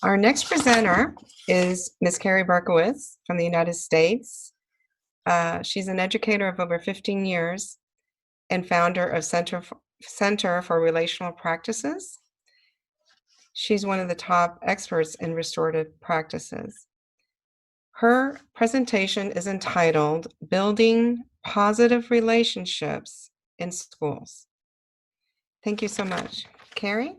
Our next presenter is Ms. Kerri Berkowitz from the United States. She's an educator of over 15 years and founder of Center for Relational Practices. She's one of the top experts in restorative practices. Her presentation is entitled Building Positive Relationships in Schools. Thank you so much. Kerri?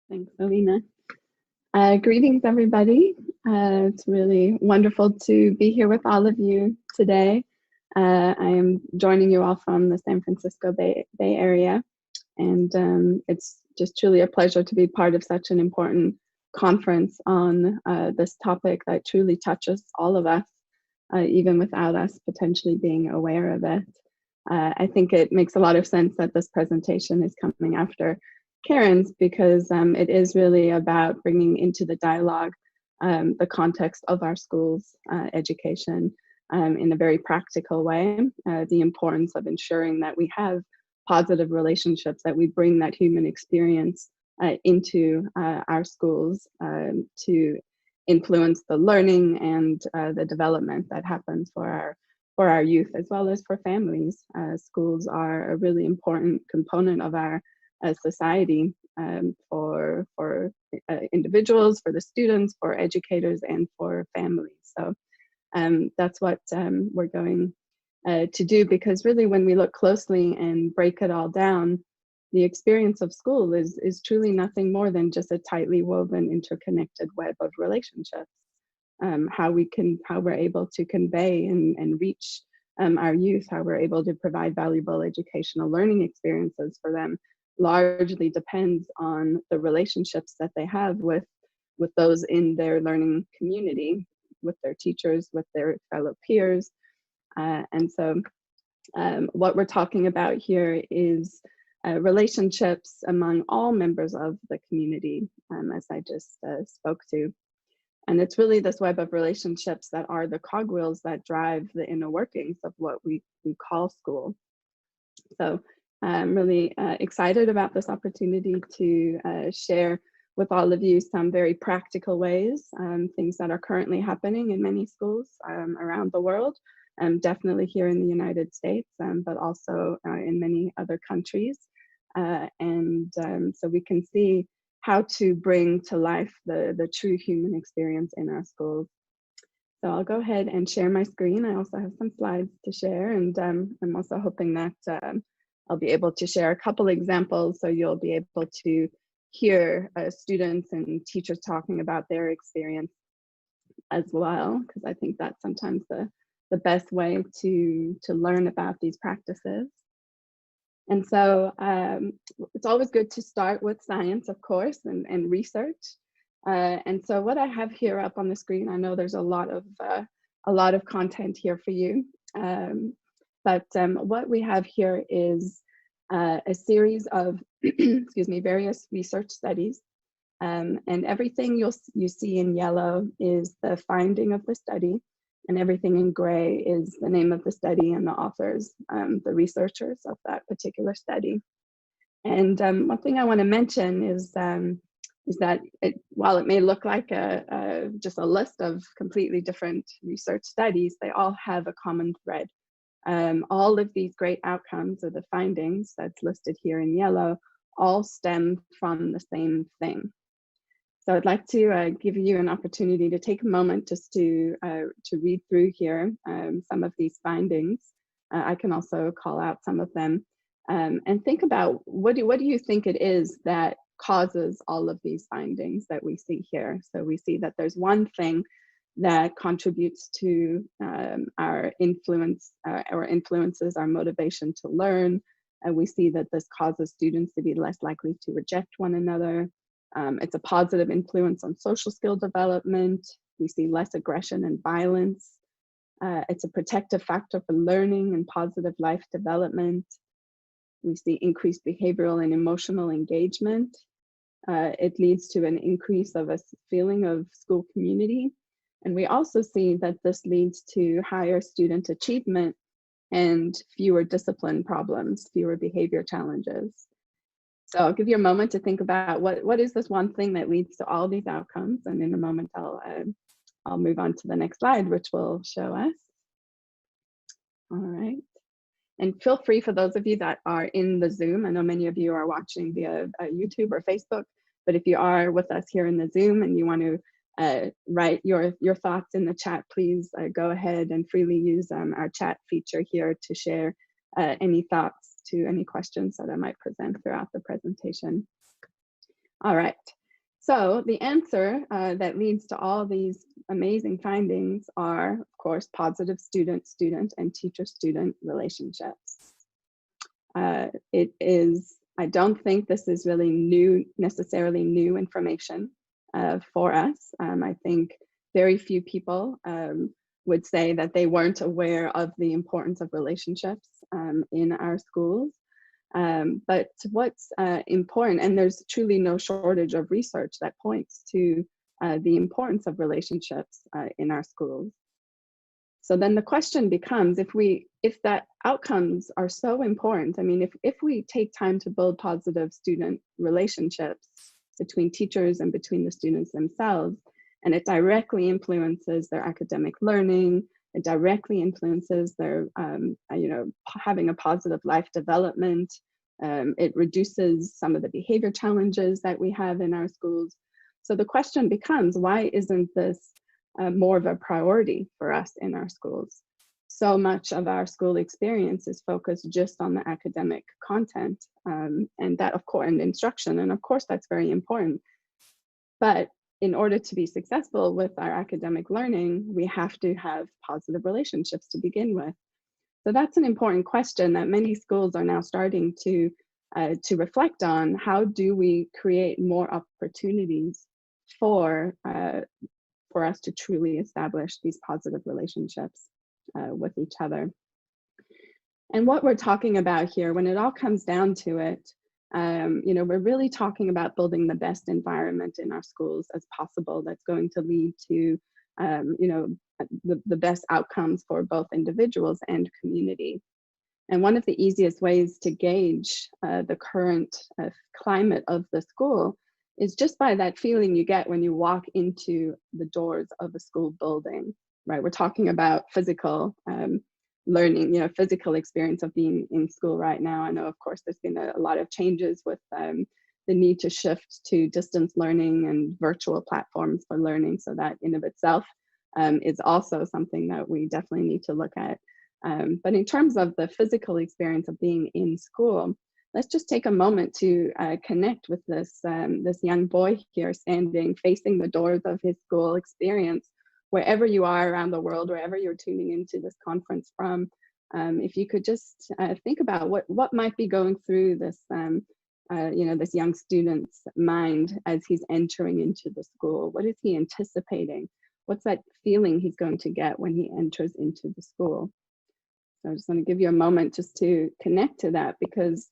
Thanks, Alina. Greetings, everybody. It's really wonderful to be here with all of you today. I am joining you all from the San Francisco Bay Area, and it's just truly a pleasure to be part of such an important conference on this topic that truly touches all of us, even without us potentially being aware of it. I think it makes a lot of sense that this presentation is coming after Karen's, because it is really about bringing into the dialogue the context of our schools education in a very practical way, the importance of ensuring that we have positive relationships, that we bring that human experience into our schools to influence the learning and the development that happens for our youth, as well as for families. Schools are a really important component of our society for individuals, for the students, for educators, and for families. So that's what we're going to do, because really when we look closely and break it all down, the experience of school is truly nothing more than just a tightly woven, interconnected web of relationships. How we're able to convey and reach our youth, how we're able to provide valuable educational learning experiences for them, largely depends on the relationships that they have with those in their learning community, with their teachers, with their fellow peers. And so what we're talking about here is relationships among all members of the community, as I just spoke to. And it's really this web of relationships that are the cogwheels that drive the inner workings of what we call school. So I'm really excited about this opportunity to share with all of you some very practical ways, things that are currently happening in many schools around the world, definitely here in the United States, but also in many other countries. So we can see how to bring to life the true human experience in our schools. So I'll go ahead and share my screen. I also have some slides to share, and I'm also hoping that I'll be able to share a couple examples so you'll be able to hear students and teachers talking about their experience as well, because I think that's sometimes the best way to learn about these practices. And so it's always good to start with science, of course, and research. And so what I have here up on the screen, I know there's a lot of content here for you. But what we have here is a series of, excuse me, various research studies. And everything you see in yellow is the finding of the study, and everything in gray is the name of the study and the authors, the researchers of that particular study. And one thing I want to mention is that while it may look like just a list of completely different research studies, they all have a common thread. All of these great outcomes, or the findings that's listed here in yellow, all stem from the same thing. So I'd like to give you an opportunity to take a moment just to read through here some of these findings. I can also call out some of them, and think about what do you think it is that causes all of these findings that we see here. So we see that there's one thing that contributes to our influence, or influences our motivation to learn. And we see that this causes students to be less likely to reject one another. It's a positive influence on social skill development. We see less aggression and violence. It's a protective factor for learning and positive life development. We see increased behavioral and emotional engagement. It leads to an increase of a feeling of school community. And we also see that this leads to higher student achievement and fewer discipline problems, fewer behavior challenges. So I'll give you a moment to think about what is this one thing that leads to all these outcomes, and in a moment I'll move on to the next slide, which will show us. All right. And feel free, for those of you that are in the Zoom, I know many of you are watching via YouTube or Facebook, but if you are with us here in the Zoom and you want to write your thoughts in the chat, please go ahead and freely use our chat feature here to share any thoughts to any questions that I might present throughout the presentation. All right. So the answer that leads to all these amazing findings are, of course, positive student-student and teacher-student relationships. It is, I don't think this is really necessarily new information for us. I think very few people would say that they weren't aware of the importance of relationships in our schools. But what's important, and there's truly no shortage of research that points to the importance of relationships in our schools. So then the question becomes, if that outcomes are so important, I mean, if we take time to build positive student relationships between teachers and between the students themselves, and it directly influences their academic learning, it directly influences their, having a positive life development. It reduces some of the behavior challenges that we have in our schools. So the question becomes, why isn't this more of a priority for us in our schools? So much of our school experience is focused just on the academic content and that, of course, and instruction. And of course, that's very important. But in order to be successful with our academic learning, we have to have positive relationships to begin with. So that's an important question that many schools are now starting to reflect on. How do we create more opportunities for us to truly establish these positive relationships with each other? And what we're talking about here, when it all comes down to it, we're really talking about building the best environment in our schools as possible that's going to lead to, the best outcomes for both individuals and community. And one of the easiest ways to gauge the current climate of the school is just by that feeling you get when you walk into the doors of a school building, right? We're talking about physical learning, physical experience of being in school right now. I know, of course, there's been a lot of changes with the need to shift to distance learning and virtual platforms for learning. So that in of itself is also something that we definitely need to look at. But in terms of the physical experience of being in school, let's just take a moment to connect with this young boy here standing facing the doors of his school experience. Wherever you are around the world, wherever you're tuning into this conference from, if you could just think about what might be going through this, this young student's mind as he's entering into the school. What is he anticipating? What's that feeling he's going to get when he enters into the school? So I just want to give you a moment just to connect to that, because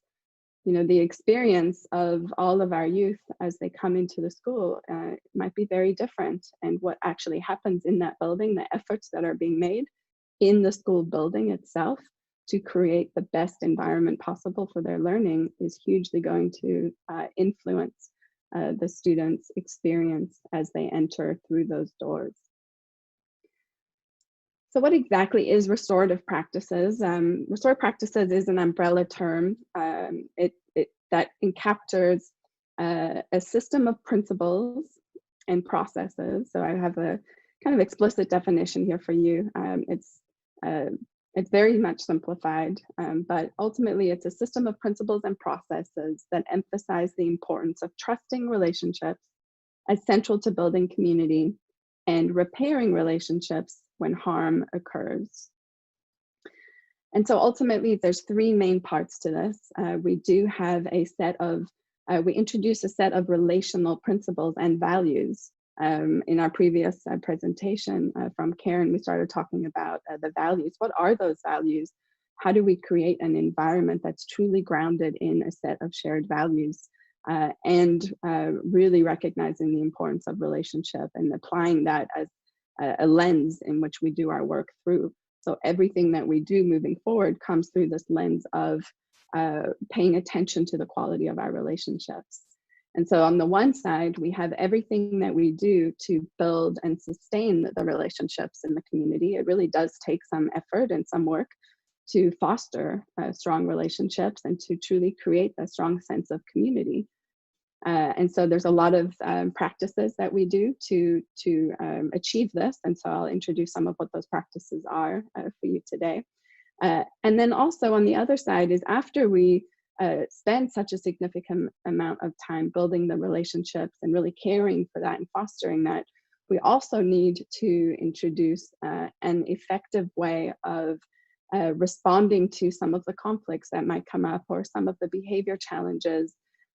the experience of all of our youth as they come into the school might be very different. And what actually happens in that building, the efforts that are being made in the school building itself to create the best environment possible for their learning is hugely going to influence the students' experience as they enter through those doors. So what exactly is restorative practices? Restorative practices is an umbrella term that encaptures a system of principles and processes. So I have a kind of explicit definition here for you. It's very much simplified, but ultimately it's a system of principles and processes that emphasize the importance of trusting relationships as central to building community and repairing relationships when harm occurs. And so ultimately, there's three main parts to this. We do have a set of, we introduce a set of relational principles and values. In our previous presentation from Karen, we started talking about the values. What are those values? How do we create an environment that's truly grounded in a set of shared values and really recognizing the importance of relationship and applying that as a lens in which we do our work through. So everything that we do moving forward comes through this lens of paying attention to the quality of our relationships. And so on the one side, we have everything that we do to build and sustain the relationships in the community. It really does take some effort and some work to foster strong relationships and to truly create a strong sense of community. And so there's a lot of practices that we do to achieve this. And so I'll introduce some of what those practices are for you today. And then also on the other side is after we spend such a significant amount of time building the relationships and really caring for that and fostering that, we also need to introduce an effective way of responding to some of the conflicts that might come up or some of the behavior challenges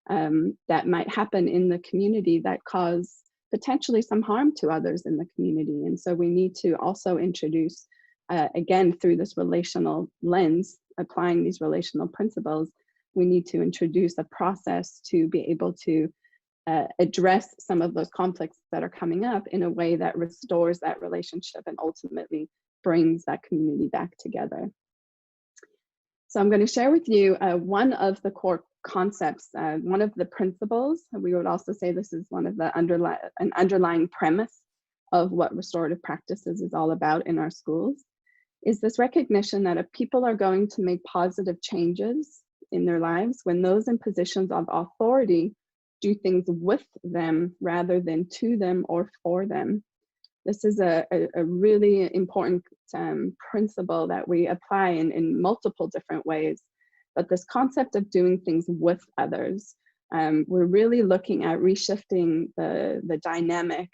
that might happen in the community that cause potentially some harm to others in the community. And so we need to also introduce, again, through this relational lens, applying these relational principles, we need to introduce a process to be able to address some of those conflicts that are coming up in a way that restores that relationship and ultimately brings that community back together. So I'm going to share with you one of the core concepts, one of the principles. We would also say this is one of the underlying premise of what restorative practices is all about in our schools, is this recognition that if people are going to make positive changes in their lives, when those in positions of authority do things with them rather than to them or for them. This is a really important principle that we apply in multiple different ways. But this concept of doing things with others, we're really looking at reshifting the dynamic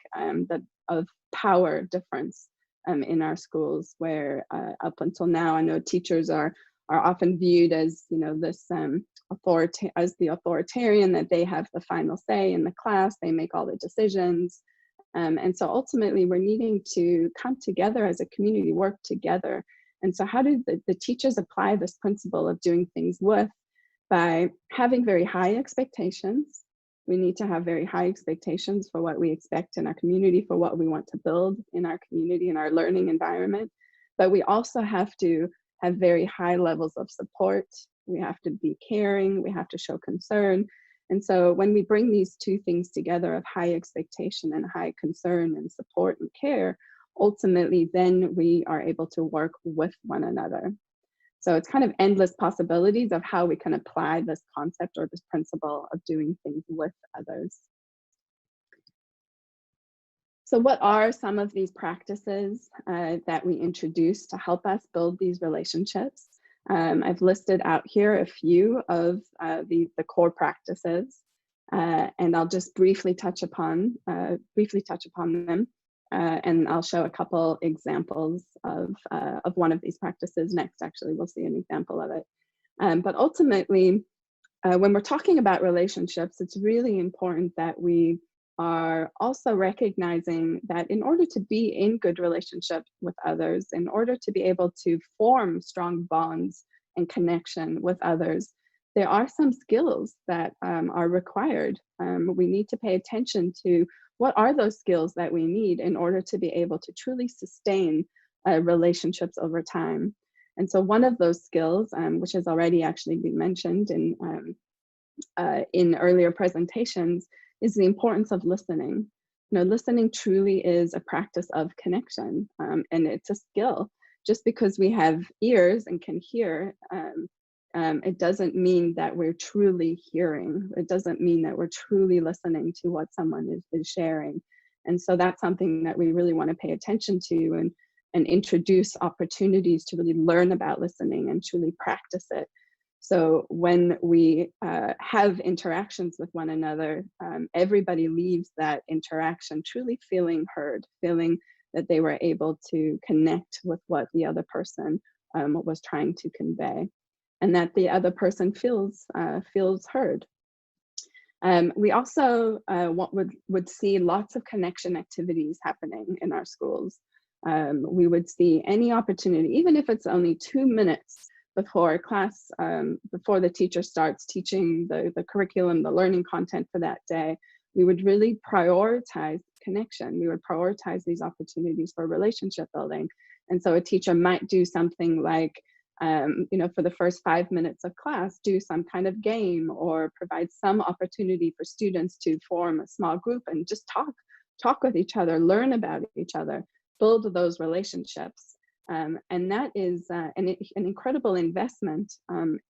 of power difference in our schools, where up until now, I know teachers are often viewed as, you know, this as the authoritarian, that they have the final say in the class, they make all the decisions. And so ultimately we're needing to come together as a community, work together. And so how do the teachers apply this principle of doing things with? By having very high expectations. We need to have very high expectations for what we expect in our community, for what we want to build in our community, in our learning environment. But we also have to have very high levels of support. We have to be caring, we have to show concern. And so when we bring these two things together of high expectation and high concern and support and care, ultimately then we are able to work with one another. So it's kind of endless possibilities of how we can apply this concept or this principle of doing things with others. So what are some of these practices that we introduce to help us build these relationships? I've listed out here a few of the core practices, and I'll just briefly touch upon them, and I'll show a couple examples of one of these practices next. Actually, we'll see an example of it. But ultimately, when we're talking about relationships, it's really important that we are also recognizing that in order to be in good relationship with others, in order to be able to form strong bonds and connection with others, there are some skills that are required. We need to pay attention to what are those skills that we need in order to be able to truly sustain relationships over time. And so one of those skills, which has already actually been mentioned in earlier presentations, is the importance of listening. You know, listening truly is a practice of connection, and it's a skill. Just because we have ears and can hear, it doesn't mean that we're truly hearing. It doesn't mean that we're truly listening to what someone is sharing. And so that's something that we really want to pay attention to and introduce opportunities to really learn about listening and truly practice it. So when we have interactions with one another, everybody leaves that interaction truly feeling heard, feeling that they were able to connect with what the other person was trying to convey, and that the other person feels heard. We also would see lots of connection activities happening in our schools. We would see any opportunity, even if it's only 2 minutes before class, before the teacher starts teaching the curriculum, the learning content for that day, we would really prioritize connection. We would prioritize these opportunities for relationship building. And so a teacher might do something like for the first 5 minutes of class, do some kind of game or provide some opportunity for students to form a small group and just talk with each other, learn about each other, build those relationships. And that is an incredible investment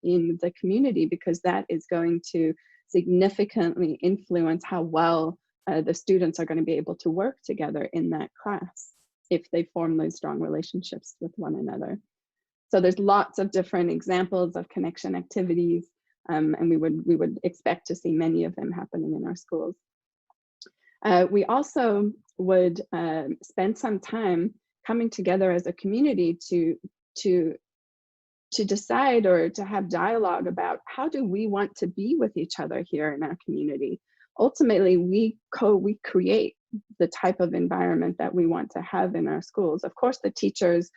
in the community, because that is going to significantly influence how well the students are going to be able to work together in that class if they form those strong relationships with one another. So there's lots of different examples of connection activities, and we would expect to see many of them happening in our schools. We also would spend some time coming together as a community to decide or to have dialogue about how do we want to be with each other here in our community. Ultimately, we create the type of environment that we want to have in our schools. Of course, the teachers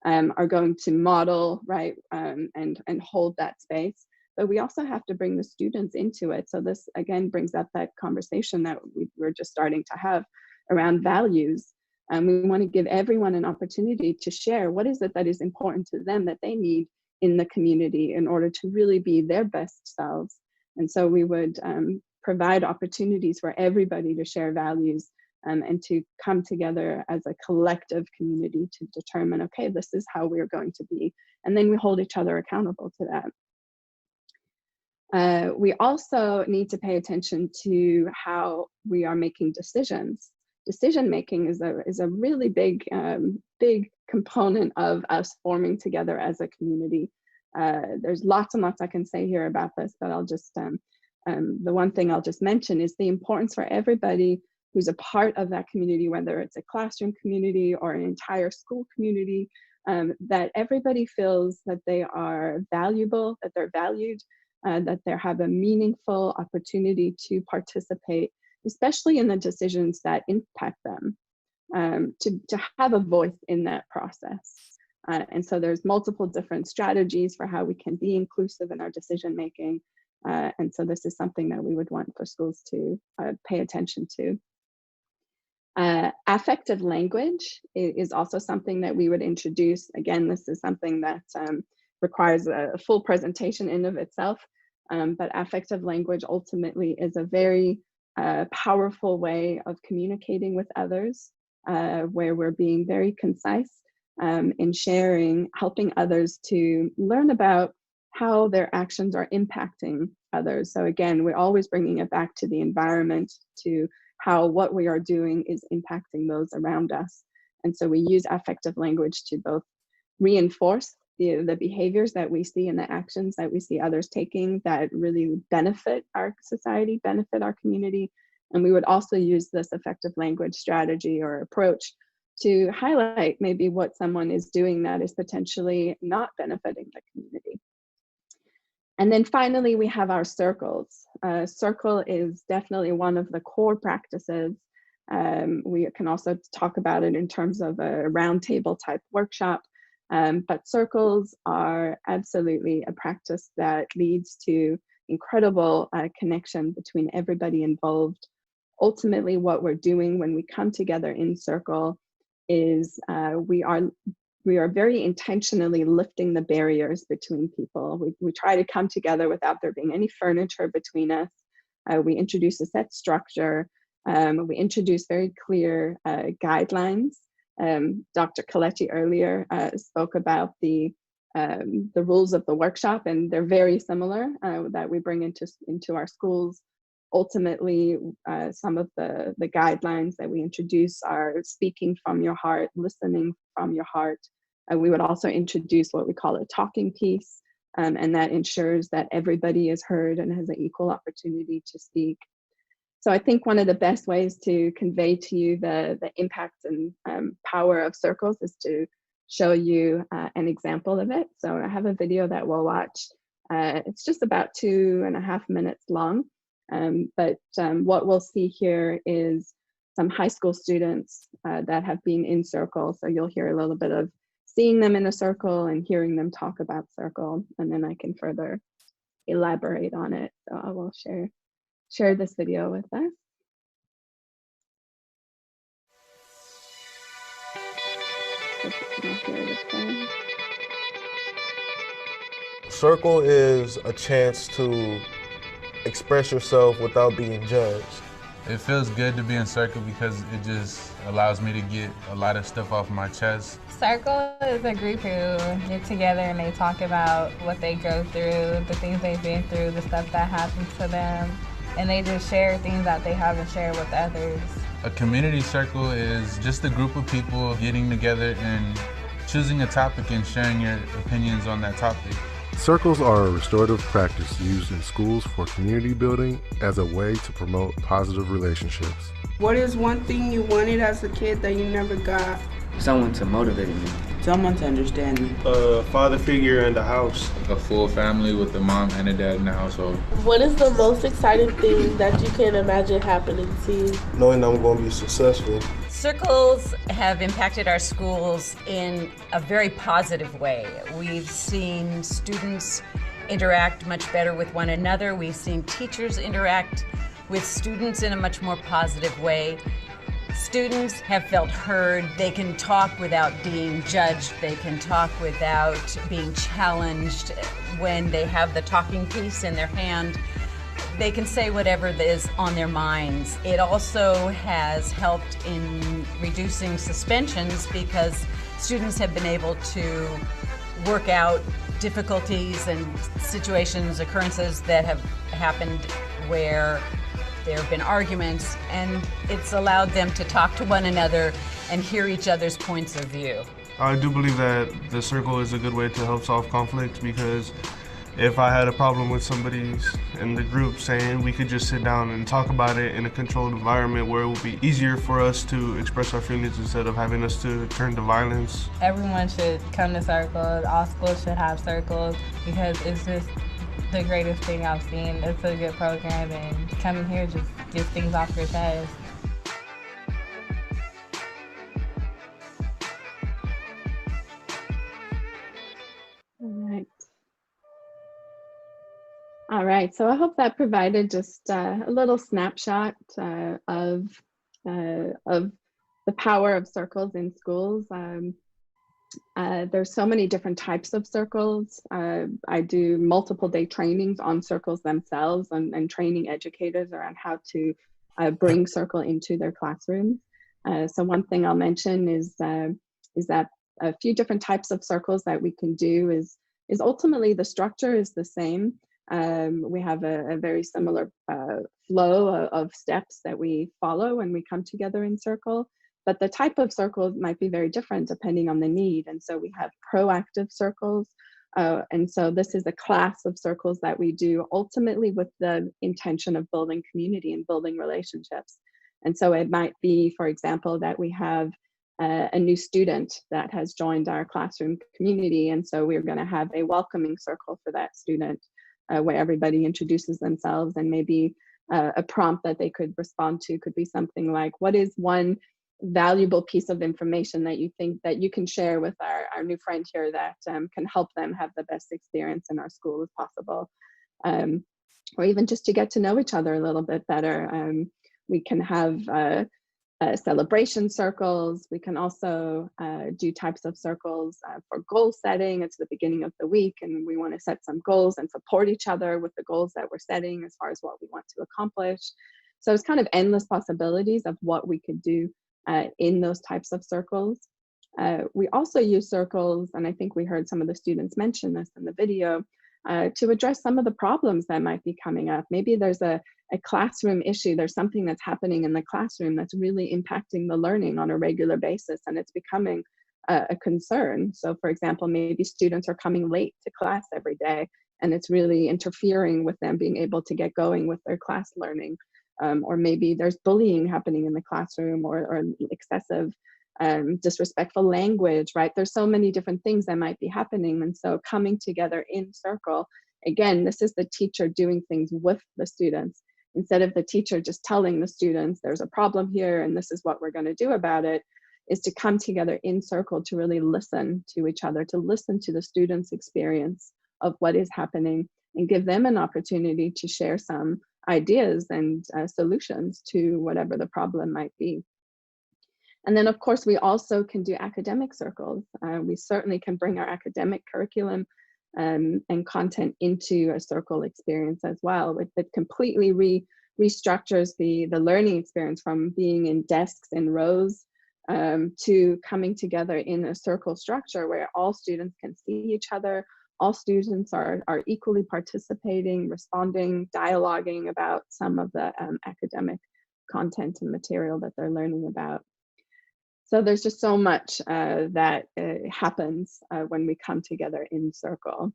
are going to model, right, and hold that space, but we also have to bring the students into it. So this again brings up that conversation that we're just starting to have around values. We want to give everyone an opportunity to share what is it that is important to them, that they need in the community in order to really be their best selves. And so we would provide opportunities for everybody to share values and to come together as a collective community to determine, okay, this is how we're going to be. And then we hold each other accountable to that. We also need to pay attention to how we are making decisions. Decision making is a really big component of us forming together as a community. There's lots and lots I can say here about this, but I'll just the one thing I'll just mention is the importance for everybody who's a part of that community, whether it's a classroom community or an entire school community, that everybody feels that they are valuable, that they're valued, that they have a meaningful opportunity to participate, especially in the decisions that impact them, to have a voice in that process. And so there's multiple different strategies for how we can be inclusive in our decision making. And so this is something that we would want for schools to pay attention to. Affective language is also something that we would introduce. Again, this is something that requires a full presentation in of itself, but affective language ultimately is a very powerful way of communicating with others, where we're being very concise in sharing, helping others to learn about how their actions are impacting others. So again, we're always bringing it back to the environment, to how what we are doing is impacting those around us. And so we use affective language to both reinforce the behaviors that we see and the actions that we see others taking that really benefit our society, benefit our community. And we would also use this affective language strategy or approach to highlight maybe what someone is doing that is potentially not benefiting the community. And then finally, we have our circles. Circle is definitely one of the core practices. We can also talk about it in terms of a roundtable type workshop, but circles are absolutely a practice that leads to incredible connection between everybody involved. Ultimately, what we're doing when we come together in circle is we are very intentionally lifting the barriers between people. We try to come together without there being any furniture between us. We introduce a set structure. We introduce very clear guidelines. Dr. Coletti earlier spoke about the rules of the workshop, and they're very similar that we bring into our schools. Ultimately, some of the guidelines that we introduce are speaking from your heart, listening from your heart. We would also introduce what we call a talking piece, and that ensures that everybody is heard and has an equal opportunity to speak. So I think one of the best ways to convey to you the impact and power of circles is to show you an example of it. So I have a video that we'll watch. It's just about 2.5 minutes long. But what we'll see here is some high school students that have been in circle. So you'll hear a little bit of seeing them in a circle and hearing them talk about circle, and then I can further elaborate on it. So I will share this video with us. Hope you can all hear this thing. Circle is a chance to express yourself without being judged. It feels good to be in Circle because it just allows me to get a lot of stuff off my chest. Circle is a group who get together and they talk about what they go through, the things they've been through, the stuff that happens to them, and they just share things that they haven't shared with others. A community circle is just a group of people getting together and choosing a topic and sharing your opinions on that topic. Circles are a restorative practice used in schools for community building as a way to promote positive relationships. What is one thing you wanted as a kid that you never got? Someone to motivate me. Someone to understand me. A father figure in the house. A full family with a mom and a dad in the household. What is the most exciting thing that you can imagine happening to you? Knowing I'm going to be successful. Circles have impacted our schools in a very positive way. We've seen students interact much better with one another. We've seen teachers interact with students in a much more positive way. Students have felt heard. They can talk without being judged. They can talk without being challenged. When they have the talking piece in their hand, they can say whatever is on their minds. It also has helped in reducing suspensions because students have been able to work out difficulties and situations, occurrences that have happened where there have been arguments, and it's allowed them to talk to one another and hear each other's points of view. I do believe that the circle is a good way to help solve conflict, because if I had a problem with somebody in the group, saying we could just sit down and talk about it in a controlled environment where it would be easier for us to express our feelings instead of having us to turn to violence. Everyone should come to Circles. All schools should have Circles because it's just the greatest thing I've seen. It's a good program, and coming here just gets things off your chest. All right, so I hope that provided just a little snapshot of the power of circles in schools. There's so many different types of circles. I do multiple day trainings on circles themselves and training educators around how to bring circle into their classrooms. So one thing I'll mention is that a few different types of circles that we can do is ultimately the structure is the same. We have a very similar flow of steps that we follow when we come together in circle, but the type of circle might be very different depending on the need. And so we have proactive circles. And so this is a class of circles that we do ultimately with the intention of building community and building relationships. And so it might be, for example, that we have a new student that has joined our classroom community. And so we're going to have a welcoming circle for that student. Where everybody introduces themselves, and maybe a prompt that they could respond to could be something like, what is one valuable piece of information that you think that you can share with our new friend here that can help them have the best experience in our school as possible? Or even just to get to know each other a little bit better. We can have celebration circles. We can also do types of circles for goal setting. It's the beginning of the week and we want to set some goals and support each other with the goals that we're setting as far as what we want to accomplish. So it's kind of endless possibilities of what we could do in those types of circles. We also use circles, and I think we heard some of the students mention this in the video, to address some of the problems that might be coming up. Maybe there's a classroom issue, there's something that's happening in the classroom that's really impacting the learning on a regular basis, and it's becoming a concern. So for example, maybe students are coming late to class every day, and it's really interfering with them being able to get going with their class learning. Or maybe there's bullying happening in the classroom, or excessive disrespectful language, right? There's so many different things that might be happening. And so coming together in circle, again, this is the teacher doing things with the students. Instead of the teacher just telling the students, there's a problem here and this is what we're going to do about it, is to come together in circle to really listen to each other, to listen to the students' experience of what is happening and give them an opportunity to share some ideas and solutions to whatever the problem might be. And then, of course, we also can do academic circles. We certainly can bring our academic curriculum and content into a circle experience as well. It completely restructures the learning experience from being in desks and rows to coming together in a circle structure where all students can see each other, all students are equally participating, responding, dialoguing about some of the academic content and material that they're learning about. So there's just so much that happens when we come together in circle.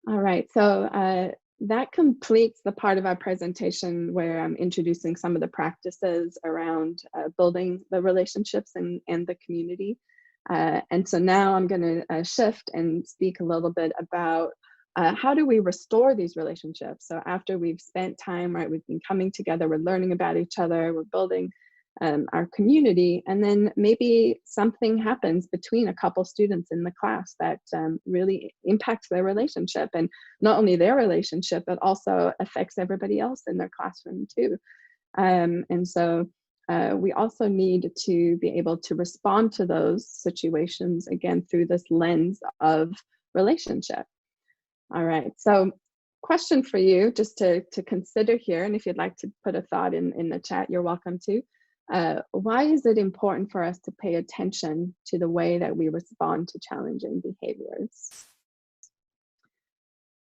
All right, so that completes the part of our presentation where I'm introducing some of the practices around building the relationships and the community. And so now I'm going to shift and speak a little bit about how do we restore these relationships? So after we've spent time, right, we've been coming together, we're learning about each other, we're building our community, and then maybe something happens between a couple students in the class that really impacts their relationship, and not only their relationship, but also affects everybody else in their classroom too. And so we also need to be able to respond to those situations, again, through this lens of relationship. All right, so question for you, just to consider here, and if you'd like to put a thought in the chat, you're welcome to. Why is it important for us to pay attention to the way that we respond to challenging behaviors?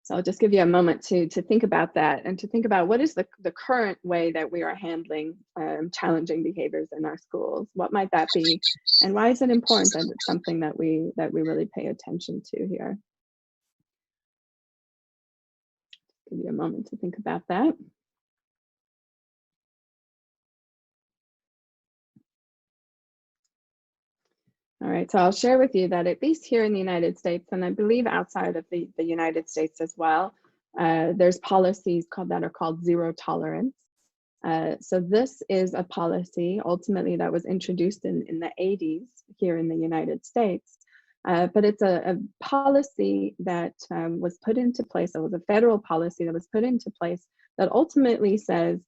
So I'll just give you a moment to think about that, and to think about what is the current way that we are handling challenging behaviors in our schools. What might that be, and why is it important that it's something that we really pay attention to here? Give you a moment to think about that. All right, so I'll share with you that at least here in the United States, and I believe outside of the United States as well, there's policies that are called zero tolerance. So this is a policy ultimately that was introduced in the 80s here in the United States. But it's a policy that was put into place. It was a federal policy that was put into place that ultimately says,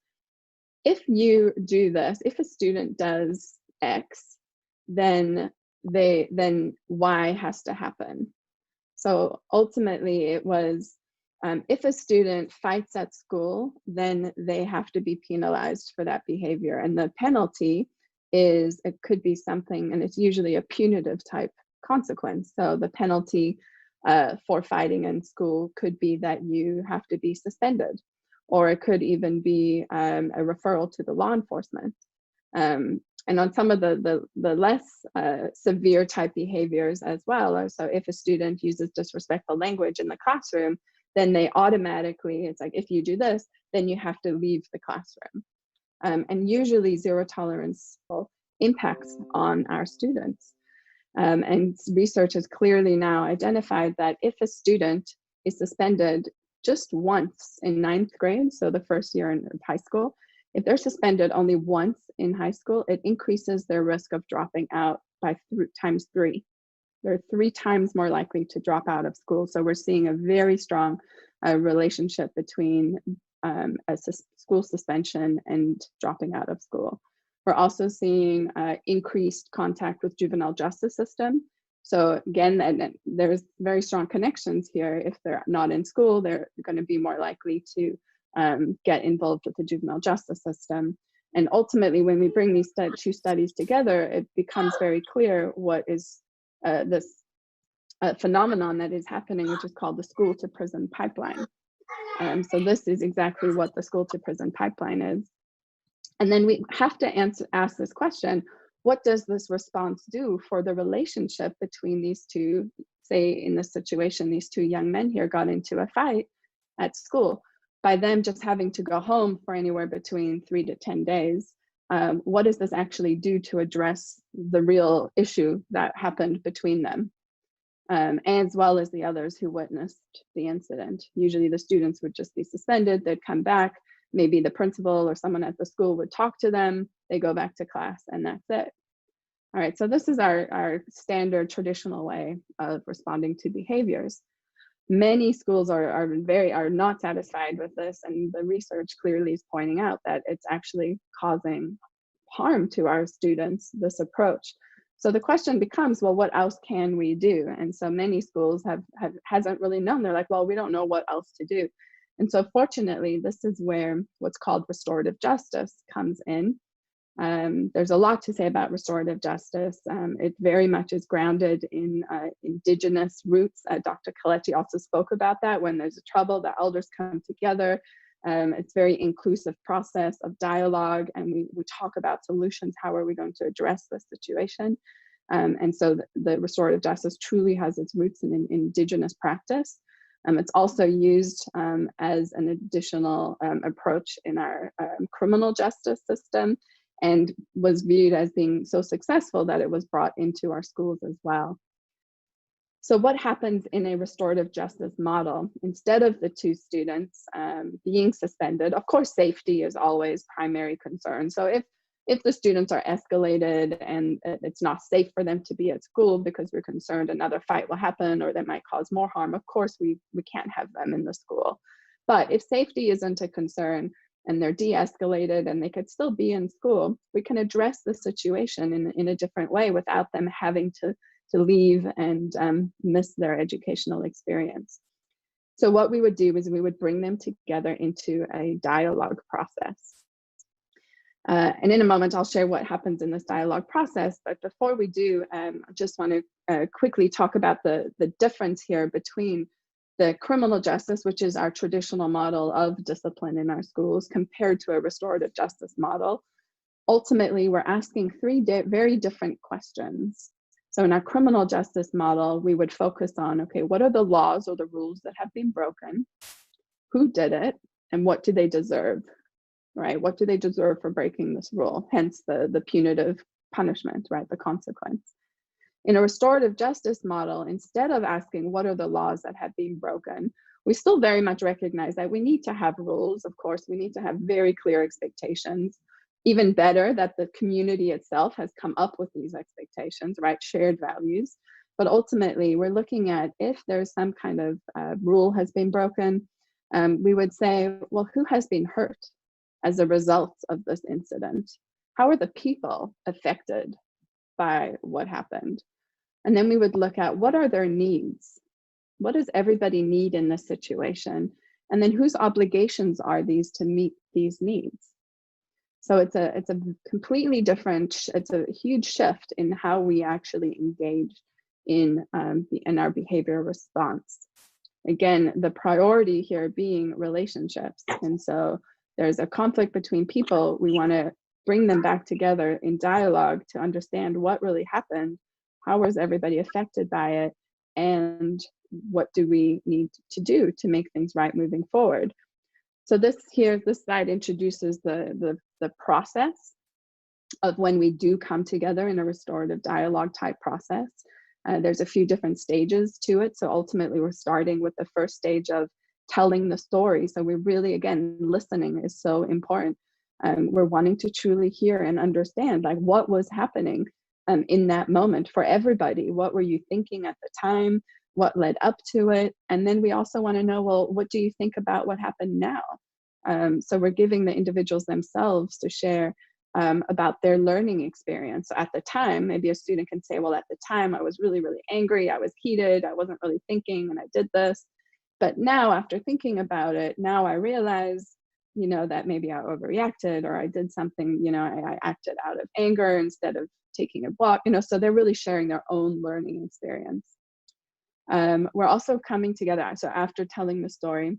if you do this, if a student does X, then Y has to happen. So ultimately it was, if a student fights at school, then they have to be penalized for that behavior. And the penalty is, it could be something, and it's usually a punitive type consequence. So the penalty for fighting in school could be that you have to be suspended, or it could even be a referral to the law enforcement. And on some of the less severe type behaviors as well, so if a student uses disrespectful language in the classroom, then they automatically, it's like, if you do this, then you have to leave the classroom. And usually zero tolerance impacts on our students. And research has clearly now identified that if a student is suspended just once in 9th grade, so the first year in high school, if they're suspended only once in high school, it increases their risk of dropping out by times 3. They're 3 times more likely to drop out of school. So we're seeing a very strong relationship between school suspension and dropping out of school. We're also seeing increased contact with juvenile justice system. So again, there's very strong connections here. If they're not in school, they're going to be more likely to get involved with the juvenile justice system. And ultimately, when we bring these two studies together, it becomes very clear what is this phenomenon that is happening, which is called the school to prison pipeline. So this is exactly what the school to prison pipeline is. And then we have to ask this question: what does this response do for the relationship between these two? Say in this situation, these 2 young men here got into a fight at school. By them just having to go home for anywhere between 3 to 10 days, what does this actually do to address the real issue that happened between them, as well as the others who witnessed the incident? Usually the students would just be suspended, they'd come back, maybe the principal or someone at the school would talk to them, they go back to class, and that's it. All right, so this is our standard traditional way of responding to behaviors. Many schools are not satisfied with this, and the research clearly is pointing out that it's actually causing harm to our students, this approach. So the question becomes, well, what else can we do? And so many schools hasn't really known. They're like, well, we don't know what else to do. And so fortunately, this is where what's called restorative justice comes in. There's a lot to say about restorative justice. It very much is grounded in indigenous roots. Dr. Coletti also spoke about that. When there's a trouble, the elders come together. It's very inclusive process of dialogue, and we talk about solutions. How are we going to address this situation? And so the restorative justice truly has its roots in indigenous practice. It's also used as an additional approach in our criminal justice system, and was viewed as being so successful that it was brought into our schools as well. So what happens in a restorative justice model? Instead of the two students being suspended, of course, safety is always primary concern. So if the students are escalated and it's not safe for them to be at school because we're concerned another fight will happen or that might cause more harm, of course, we can't have them in the school. But if safety isn't a concern and they're de-escalated and they could still be in school, we can address the situation in a different way without them having to leave and miss their educational experience. So what we would do is we would bring them together into a dialogue process. And in a moment, I'll share what happens in this dialogue process. But before we do, I just want to quickly talk about the difference here between the criminal justice, which is our traditional model of discipline in our schools, compared to a restorative justice model. Ultimately, we're asking three very different questions. So in our criminal justice model, we would focus on, okay, what are the laws or the rules that have been broken? Who did it? And what do they deserve? Right? What do they deserve for breaking this rule? Hence the punitive punishment, right? The consequence. In a restorative justice model, instead of asking what are the laws that have been broken, we still very much recognize that we need to have rules. Of course, we need to have very clear expectations. Even better that the community itself has come up with these expectations, right? Shared values. But ultimately, we're looking at if there's some kind of rule has been broken, we would say, well, who has been hurt as a result of this incident? How are the people affected by what happened? And then we would look at what are their needs? What does everybody need in this situation? And then whose obligations are these to meet these needs? So it's a completely different, it's a huge shift in how we actually engage in our behavior response. Again, the priority here being relationships. And so there's a conflict between people. We want to bring them back together in dialogue to understand what really happened, how was everybody affected by it, and what do we need to do to make things right moving forward. So this slide introduces the process of when we do come together in a restorative dialogue type process. There's a few different stages to it. So ultimately we're starting with the first stage of telling the story. So we're really, again, listening is so important. We're wanting to truly hear and understand like what was happening in that moment for everybody. What were you thinking at the time? What led up to it? And then we also want to know, well, what do you think about what happened now? So we're giving the individuals themselves to share about their learning experience. So at the time, maybe a student can say, well, at the time I was really, really angry. I was heated. I wasn't really thinking and I did this. But now after thinking about it, now I realize, you know, that maybe I overreacted or I did something, you know, I acted out of anger instead of taking a walk, you know, so they're really sharing their own learning experience. We're also coming together. So after telling the story,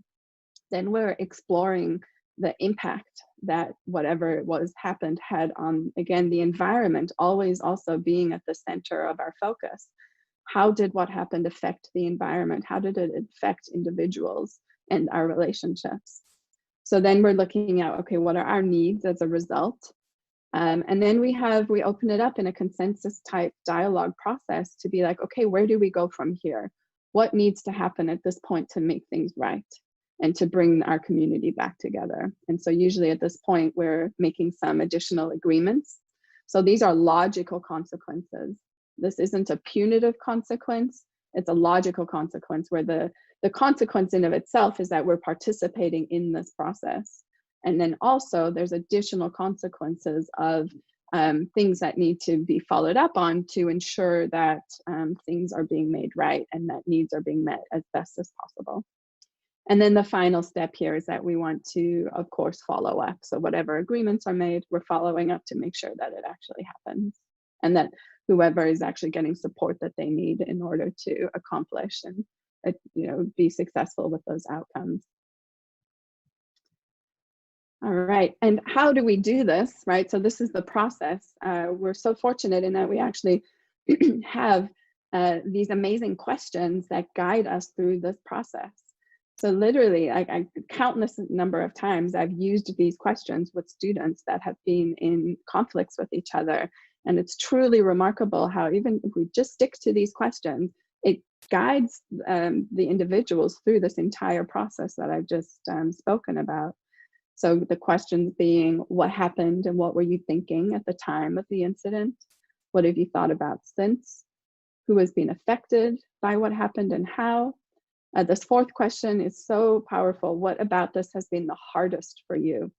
then we're exploring the impact that whatever it was happened had on, again, the environment, always also being at the center of our focus. How did what happened affect the environment? How did it affect individuals and our relationships? So then we're looking at, okay, what are our needs as a result? And then we open it up in a consensus type dialogue process to be like, okay, where do we go from here? What needs to happen at this point to make things right and to bring our community back together? And so usually at this point, we're making some additional agreements. So these are logical consequences. This isn't a punitive consequence. It's a logical consequence where the consequence in of itself is that we're participating in this process. And then also there's additional consequences of things that need to be followed up on to ensure that things are being made right and that needs are being met as best as possible. And then the final step here is that we want to, of course, follow up. So whatever agreements are made, we're following up to make sure that it actually happens and that whoever is actually getting support that they need in order to accomplish and be successful with those outcomes. All right, and how do we do this, right? So this is the process. We're so fortunate in that we actually have these amazing questions that guide us through this process. So literally, I countless number of times I've used these questions with students that have been in conflicts with each other. And it's truly remarkable how even if we just stick to these questions, it guides the individuals through this entire process that I've just spoken about. So the questions being, what happened and what were you thinking at the time of the incident? What have you thought about since? Who has been affected by what happened and how? This fourth question is so powerful. What about this has been the hardest for you?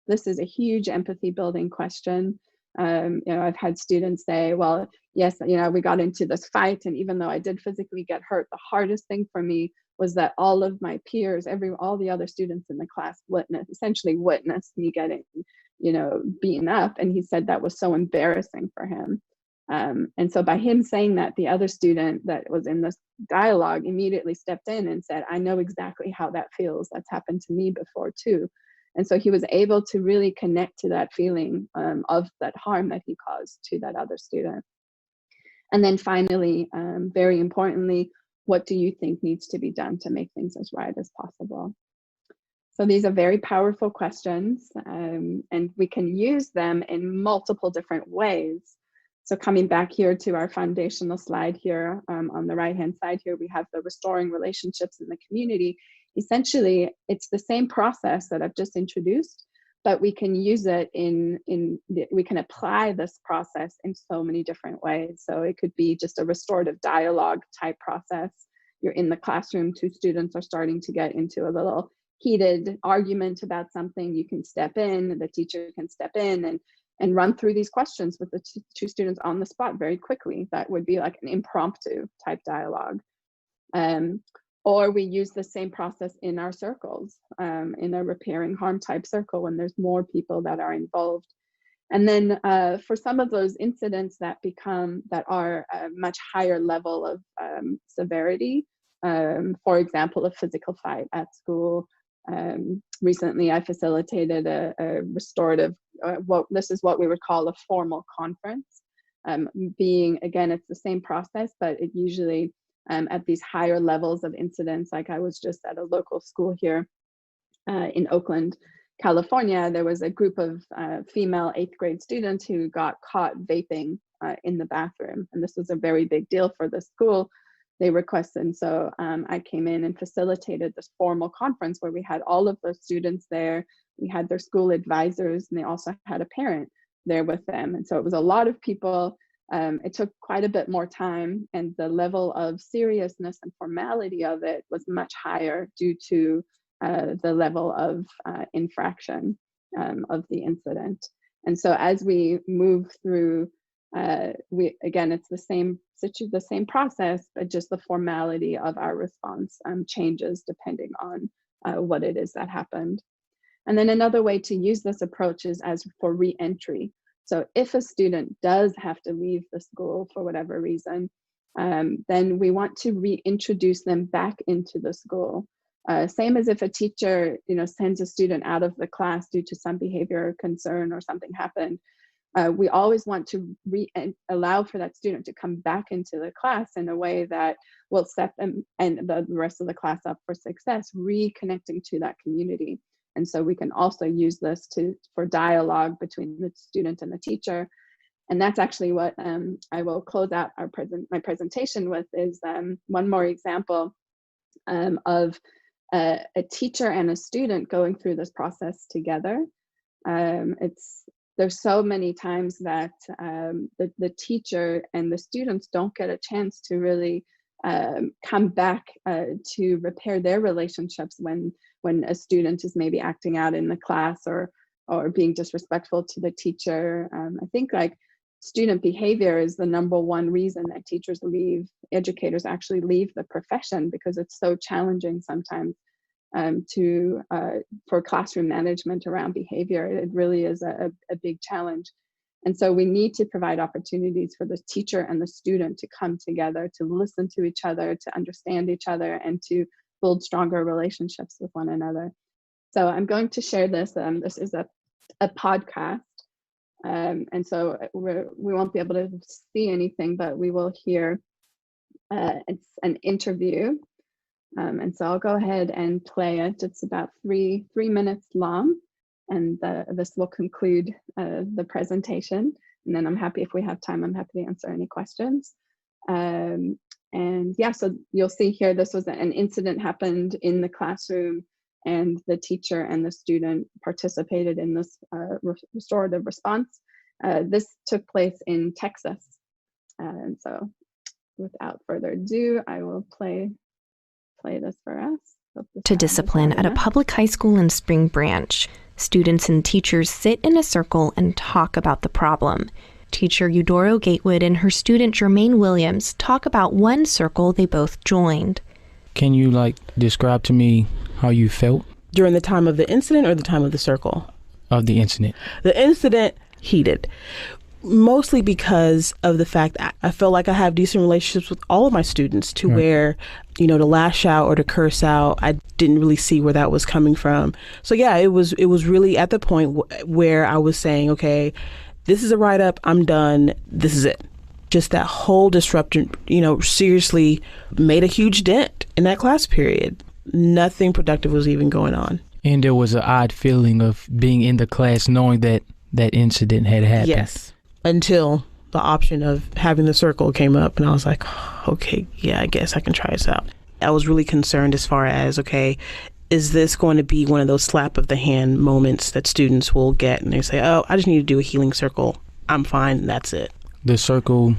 This is a huge empathy building question. I've had students say, well, yes, we got into this fight, and even though I did physically get hurt, the hardest thing for me was that all of my peers, all the other students in the class essentially witnessed me getting, beaten up. And he said that was so embarrassing for him. And so by him saying that, the other student that was in this dialogue immediately stepped in and said, I know exactly how that feels. That's happened to me before too. And so he was able to really connect to that feeling of that harm that he caused to that other student. And then finally, very importantly, what do you think needs to be done to make things as right as possible? So these are very powerful questions, and we can use them in multiple different ways. So coming back here to our foundational slide here, on the right-hand side here, we have the restoring relationships in the community. Essentially, it's the same process that I've just introduced, but we can use it we can apply this process in so many different ways. So it could be just a restorative dialogue type process. You're in the classroom, two students are starting to get into a little heated argument about something. You can step in, the teacher can step in and run through these questions with the two students on the spot very quickly. That would be like an impromptu type dialogue. Or we use the same process in our circles, in a repairing harm type circle when there's more people that are involved. And then for some of those incidents that are a much higher level of severity, for example, a physical fight at school. Recently, I facilitated a restorative, this is what we would call a formal conference. Again, it's the same process, but it usually at these higher levels of incidents, like I was just at a local school here in Oakland, California, there was a group of female 8th grade students who got caught vaping in the bathroom. And this was a very big deal for the school. They requested, and so I came in and facilitated this formal conference where we had all of those students there. We had their school advisors, and they also had a parent there with them. And so it was a lot of people. It took quite a bit more time, and the level of seriousness and formality of it was much higher due to the level of infraction of the incident. And so as we move through, it's the same process, but just the formality of our response changes depending on what it is that happened. And then another way to use this approach is as for re-entry. So if a student does have to leave the school for whatever reason, then we want to reintroduce them back into the school. Same as if a teacher, sends a student out of the class due to some behavior concern or something happened. We always want to allow for that student to come back into the class in a way that will set them and the rest of the class up for success, reconnecting to that community. And so we can also use this for dialogue between the student and the teacher. And that's actually what I will close out my presentation with is one more example of a teacher and a student going through this process together. There's so many times that the teacher and the students don't get a chance to really come back to repair their relationships when a student is maybe acting out in the class or or being disrespectful to the teacher. I think like student behavior is the number one reason that educators actually leave the profession, because it's so challenging sometimes for classroom management around behavior. It really is a big challenge. And so we need to provide opportunities for the teacher and the student to come together, to listen to each other, to understand each other, and to build stronger relationships with one another. So I'm going to share this. This is a podcast. And so we won't be able to see anything, but we will hear it's an interview. And so I'll go ahead and play it. It's about three minutes long, and this will conclude the presentation. And then I'm happy, if we have time, I'm happy to answer any questions. And yeah, so you'll see here, this was an incident happened in the classroom, and the teacher and the student participated in this restorative response. This took place in Texas. And so without further ado, I will play this for us. To discipline at a public high school in Spring Branch. Students and teachers sit in a circle and talk about the problem. Teacher Eudoro Gatewood and her student Jermaine Williams talk about one circle they both joined. Can you describe to me how you felt? During the time of the incident or the time of the circle? Of the incident. The incident, heated. Mostly because of the fact that I felt like I have decent relationships with all of my students, to where, to lash out or to curse out, I didn't really see where that was coming from. So yeah, it was really at the point where I was saying, okay, this is a write-up, I'm done, this is it. Just that whole disruption, seriously made a huge dent in that class period. Nothing productive was even going on. And there was an odd feeling of being in the class knowing that that incident had happened. Yes. Until the option of having the circle came up, and I was like, okay, yeah, I guess I can try this out. I was really concerned as far as, okay, is this going to be one of those slap of the hand moments that students will get, and they say, oh, I just need to do a healing circle, I'm fine, and that's it. The circle,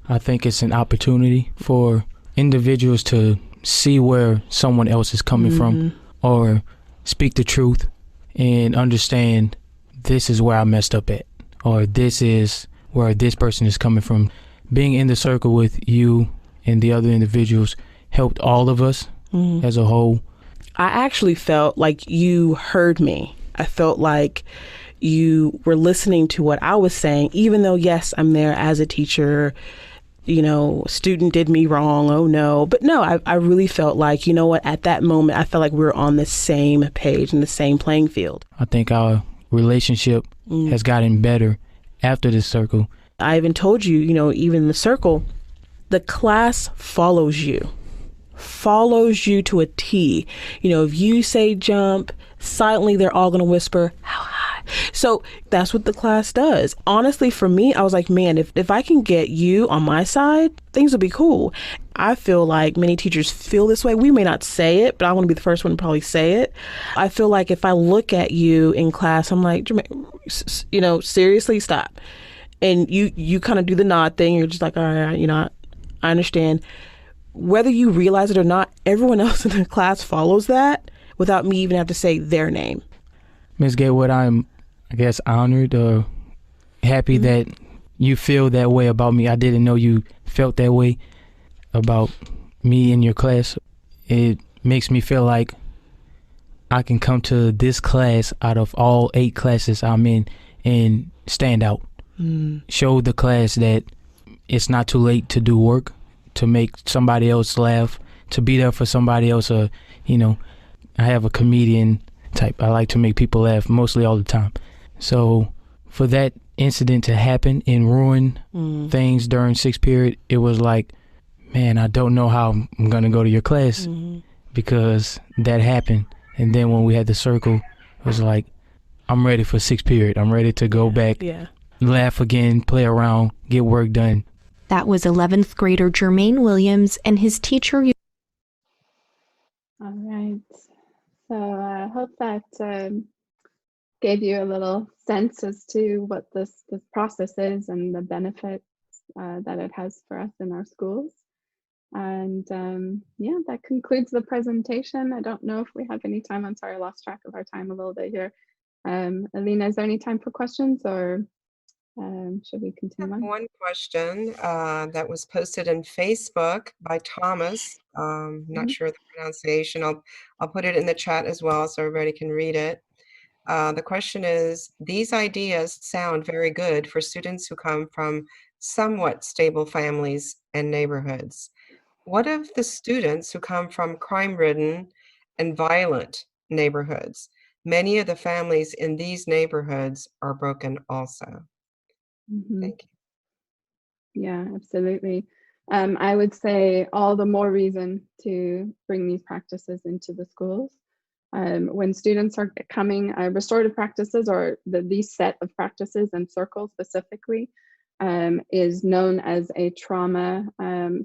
I think it's an opportunity for individuals to see where someone else is coming from, or speak the truth and understand this is where I messed up at, or this is where this person is coming from. Being in the circle with you and the other individuals helped all of us as a whole. I actually felt like you heard me. I felt like you were listening to what I was saying, even though, yes, I'm there as a teacher, student did me wrong, oh no. But no, I really felt like, at that moment, I felt like we were on the same page and the same playing field. I think our relationship has gotten better after this circle. I even told you, even in the circle, the class follows you to a T. If you say jump, silently they're all going to whisper, how high? So that's what the class does. Honestly, for me, I was like, man, if I can get you on my side, things will be cool. I feel like many teachers feel this way. We may not say it, but I want to be the first one to probably say it. I feel like if I look at you in class, I'm like, Jermaine, seriously, stop. And you kind of do the nod thing. You're just like, all right, I understand. Whether you realize it or not, everyone else in the class follows that without me even have to say their name. Ms. Gatewood, I'm, I guess, honored or happy that you feel that way about me. I didn't know you felt that way about me in your class. It makes me feel like I can come to this class out of all 8 classes I'm in and stand out. Show the class that it's not too late to do work, to make somebody else laugh, to be there for somebody else. I have a comedian type. I like to make people laugh mostly all the time. So for that incident to happen and ruin things during 6th period, it was like, man, I don't know how I'm going to go to your class because that happened. And then when we had the circle, it was like, I'm ready for 6th period. I'm ready to go back, laugh again, play around, get work done. That was 11th grader Jermaine Williams and his teacher. All right. So I hope that gave you a little sense as to what this process is and the benefits that it has for us in our schools. And yeah, that concludes the presentation. I don't know if we have any time. I'm sorry, I lost track of our time a little bit here. Alina, is there any time for questions, or should we continue on? One question that was posted in Facebook by Thomas. Not sure the pronunciation. I'll put it in the chat as well so everybody can read it. The question is, these ideas sound very good for students who come from somewhat stable families and neighborhoods. What of the students who come from crime-ridden and violent neighborhoods? Many of the families in these neighborhoods are broken also. Thank you. Yeah, absolutely. I would say all the more reason to bring these practices into the schools. When students are coming, restorative practices, or these set of practices and circles specifically, is known as a trauma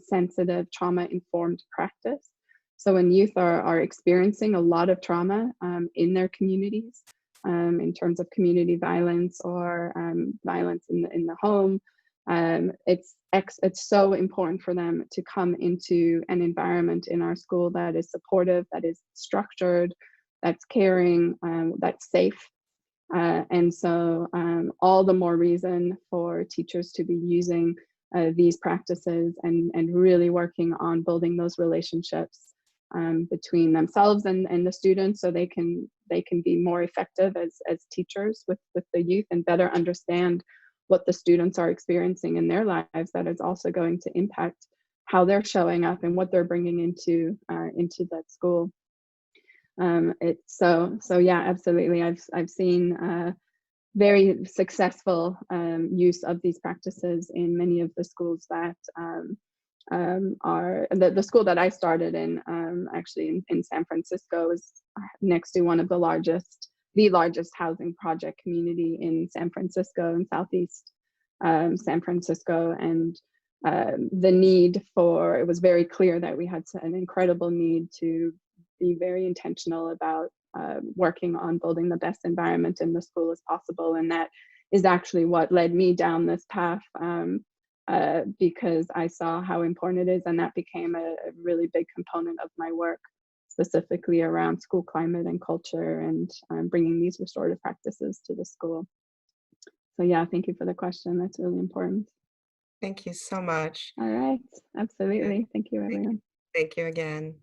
sensitive, trauma informed practice. So when youth are experiencing a lot of trauma in their communities, in terms of community violence or violence in the home, it's so important for them to come into an environment in our school that is supportive, that is structured, that's caring, that's safe. And so all the more reason for teachers to be using these practices and really working on building those relationships between themselves and the students, so they can be more effective as teachers with the youth and better understand what the students are experiencing in their lives. That is also going to impact how they're showing up and what they're bringing into that school. So yeah, absolutely. I've seen very successful use of these practices in many of the schools that are the school that I started in, actually in San Francisco, is next to one of the largest housing project community in San Francisco, in Southeast San Francisco. And the need for, it was very clear that we had an incredible need to be very intentional about working on building the best environment in the school as possible. And that is actually what led me down this path, because I saw how important it is, and that became a really big component of my work, specifically around school climate and culture, and bringing these restorative practices to the school. So yeah, thank you for the question. That's really important. Thank you so much. All right, absolutely. Thank you, everyone. Thank you again.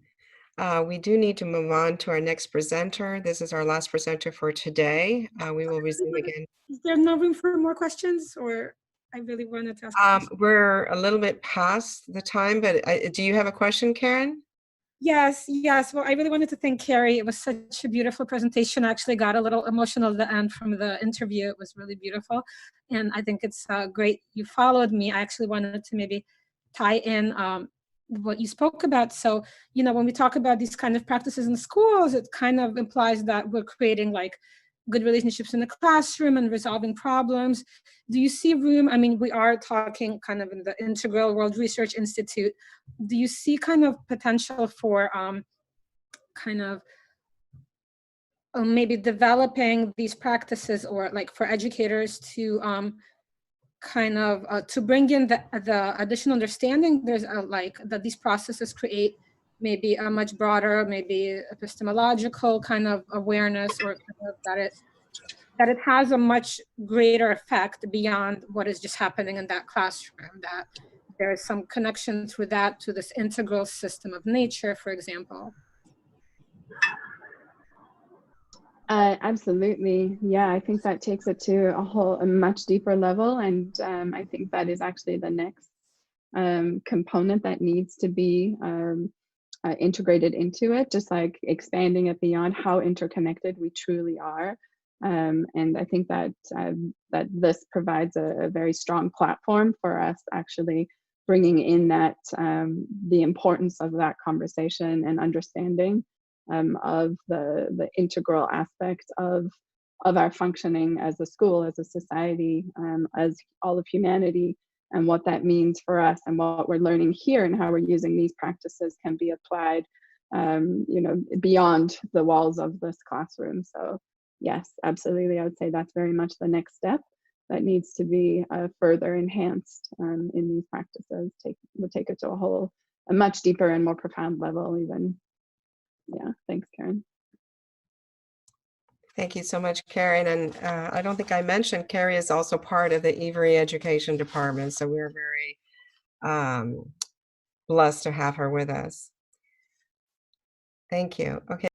We do need to move on to our next presenter. This is our last presenter for today. We will resume again. Is there no room for more questions, or I really wanted to ask? We're a little bit past the time, but do you have a question, Karen? Yes. Well, I really wanted to thank Kerri. It was such a beautiful presentation. I actually got a little emotional at the end from the interview. It was really beautiful. And I think it's great you followed me. I actually wanted to maybe tie in what you spoke about. So, when we talk about these kind of practices in schools, it kind of implies that we're creating like good relationships in the classroom and resolving problems. Do you see room? I mean, we are talking kind of in the Integral World Research Institute. Do you see kind of potential for maybe developing these practices, or like for educators to to bring in the additional understanding? There's that these processes create maybe a much broader, maybe epistemological kind of awareness, or kind of that it has a much greater effect beyond what is just happening in that classroom, that there is some connection through that to this integral system of nature, for example. Absolutely. Yeah, I think that takes it to a much deeper level. And I think that is actually the next component that needs to be integrated into it, just like expanding it beyond how interconnected we truly are. And I think that this provides a very strong platform for us actually bringing in that the importance of that conversation and understanding of the integral aspect of our functioning as a school, as a society, as all of humanity, and what that means for us, and what we're learning here, and how we're using these practices can be applied, beyond the walls of this classroom. So yes, absolutely, I would say that's very much the next step that needs to be further enhanced in these practices. Would take it to a much deeper and more profound level even. Yeah, thanks, Karen. Thank you so much, Kerri. And I don't think I mentioned Kerri is also part of the Every Education Department, so we're very blessed to have her with us. Thank you. Okay.